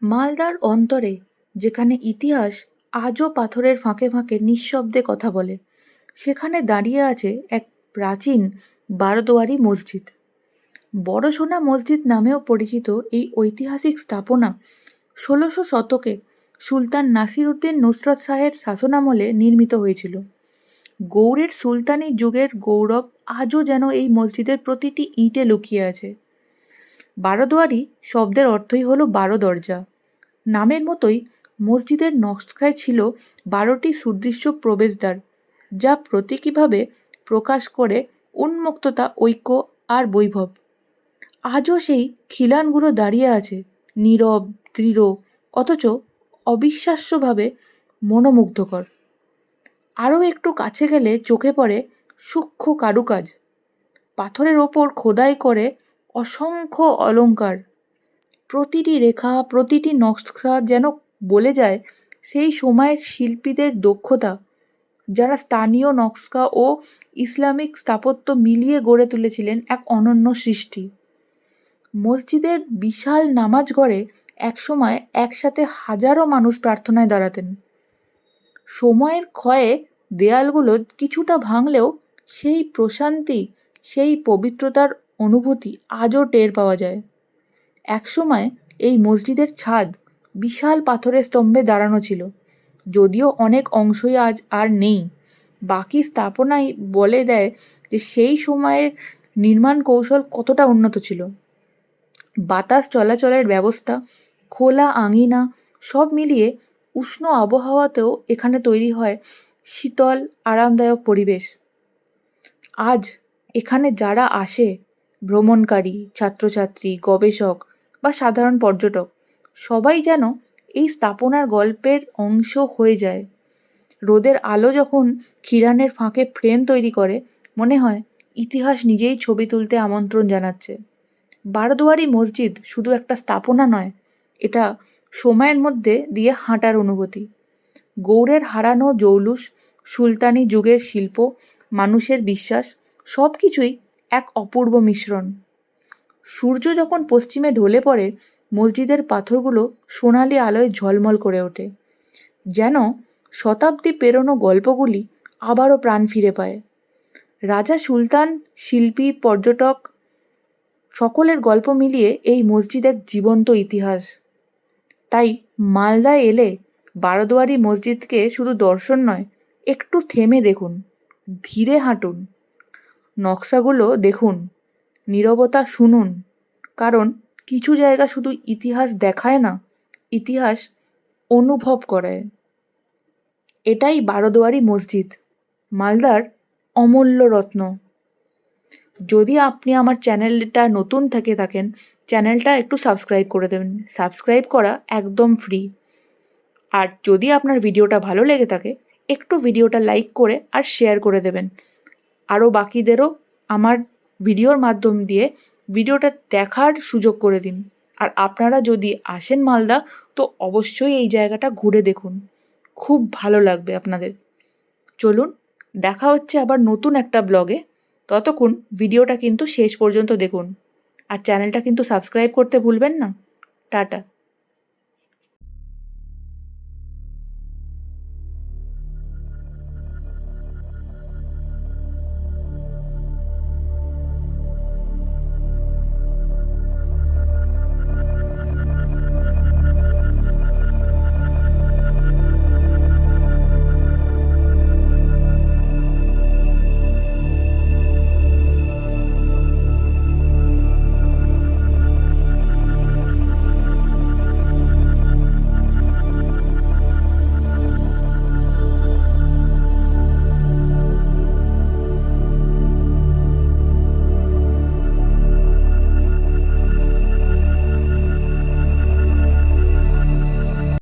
মালদার অন্তরে যেখানে ইতিহাস আজও পাথরের ফাঁকে ফাঁকে নিঃশব্দে কথা বলে, সেখানে দাঁড়িয়ে আছে এক প্রাচীন বারোদুয়ারি মসজিদ। বড়সোনা মসজিদ নামেও পরিচিত এই ঐতিহাসিক স্থাপনা ১৬শ শতকে সুলতান নাসিরউদ্দিন নুসরত শাহের শাসনামলে নির্মিত হয়েছিল। গৌড়ের সুলতানি যুগের গৌরব আজও যেন এই মসজিদের প্রতিটি ইঁটে লুকিয়ে আছে। বারোদুয়ারি শব্দের অর্থই হলো ১২ দরজা। নামের মতোই মসজিদের নকশায় ছিল ১২টি সুদৃশ্য প্রবেশদ্বার, যা প্রতীকীভাবে প্রকাশ করে উন্মুক্ততা, ঐক্য আর বৈভব। আজও সেই খিলানগুলো দাঁড়িয়ে আছে, নীরব, দৃঢ়, অথচ অবিশ্বাস্যভাবে মনোমুগ্ধকর। আরও একটু কাছে গেলে চোখে পড়ে সূক্ষ্ম কারুকাজ, পাথরের ওপর খোদাই করে অসংখ্য অলংকার। প্রতিটি রেখা, প্রতিটি নকশা যেন বলে যায় সেই সময়ের শিল্পীদের দক্ষতা, যারা স্থানীয় নকশা ও ইসলামিক স্থাপত্য মিলিয়ে গড়ে তুলেছিলেন এক অনন্য সৃষ্টি। মসজিদের বিশাল নামাজঘরে একসময় একসাথে হাজারো মানুষ প্রার্থনায় দাঁড়াতেন। সময়ের ক্ষয়ে দেয়ালগুলো কিছুটা ভাঙলেও সেই প্রশান্তি, সেই পবিত্রতার অনুভূতি আজও টের পাওয়া যায়। একসময় এই মসজিদের ছাদ বিশাল পাথরের স্তম্ভে দাঁড়ানো ছিল, যদিও অনেক অংশই আজ আর নেই। বাকি স্থাপনাই বলে দেয় যে সেই সময়ের নির্মাণ কৌশল কতটা উন্নত ছিল। বাতাস চলাচলের ব্যবস্থা, খোলা আঙিনা, সব মিলিয়ে উষ্ণ আবহাওয়াতেও এখানে তৈরি হয় শীতল আরামদায়ক পরিবেশ। আজ এখানে যারা আসে, ভ্রমণকারী, ছাত্রছাত্রী, গবেষক বা সাধারণ পর্যটক, সবাই যেন এই স্থাপনার গল্পের অংশ হয়ে যায়। রোদের আলো যখন খিলানের ফাঁকে ফ্রেম তৈরি করে, মনে হয় ইতিহাস নিজেই ছবি তুলতে আমন্ত্রণ জানাচ্ছে। বারোদুয়ারি মসজিদ শুধু একটা স্থাপনা নয়, এটা সময়ের মধ্যে দিয়ে হাঁটার অনুভূতি। গৌড়ের হারানো জৌলুস, সুলতানি যুগের শিল্প, মানুষের বিশ্বাস, সব কিছুই এক অপূর্ব মিশ্রণ। সূর্য যখন পশ্চিমে ঢলে পড়ে, মসজিদের পাথরগুলো সোনালি আলোয় ঝলমল করে ওঠে, যেন শতাব্দী পেরোনো গল্পগুলি আবারও প্রাণ ফিরে পায়। রাজা, সুলতান, শিল্পী, পর্যটক, সকলের গল্প মিলিয়ে এই মসজিদ এক জীবন্ত ইতিহাস। তাই মালদায় এলে বারোদুয়ারি মসজিদকে শুধু দর্শন নয়, একটু থেমে দেখুন, ধীরে হাঁটুন, নকশাগুলো দেখুন, নীরবতা শুনুন। কারণ কিছু জায়গা শুধু ইতিহাস দেখায় না, ইতিহাস অনুভব করায়। এটাই বারোদুয়ারি মসজিদ, মালদার অমূল্য রত্ন। যদি আপনি আমার চ্যানেলটা নতুন থেকে থাকেন, চ্যানেলটা একটু সাবস্ক্রাইব করে দেবেন। সাবস্ক্রাইব করা একদম ফ্রি। আর যদি আপনার ভিডিওটা ভালো লেগে থাকে, একটু ভিডিওটা লাইক করে আর শেয়ার করে দেবেন। আরও বাকিদেরও আমার ভিডিওর মাধ্যম দিয়ে ভিডিওটা দেখার সুযোগ করে দিন। আর আপনারা যদি আসেন মালদা, তো অবশ্যই এই জায়গাটা ঘুরে দেখুন, খুব ভালো লাগবে আপনাদের। চলুন, দেখা হচ্ছে আবার নতুন একটা ব্লগে। ততক্ষণ ভিডিওটা কিন্তু শেষ পর্যন্ত দেখুন, আর চ্যানেলটা কিন্তু সাবস্ক্রাইব করতে ভুলবেন না। টাটা।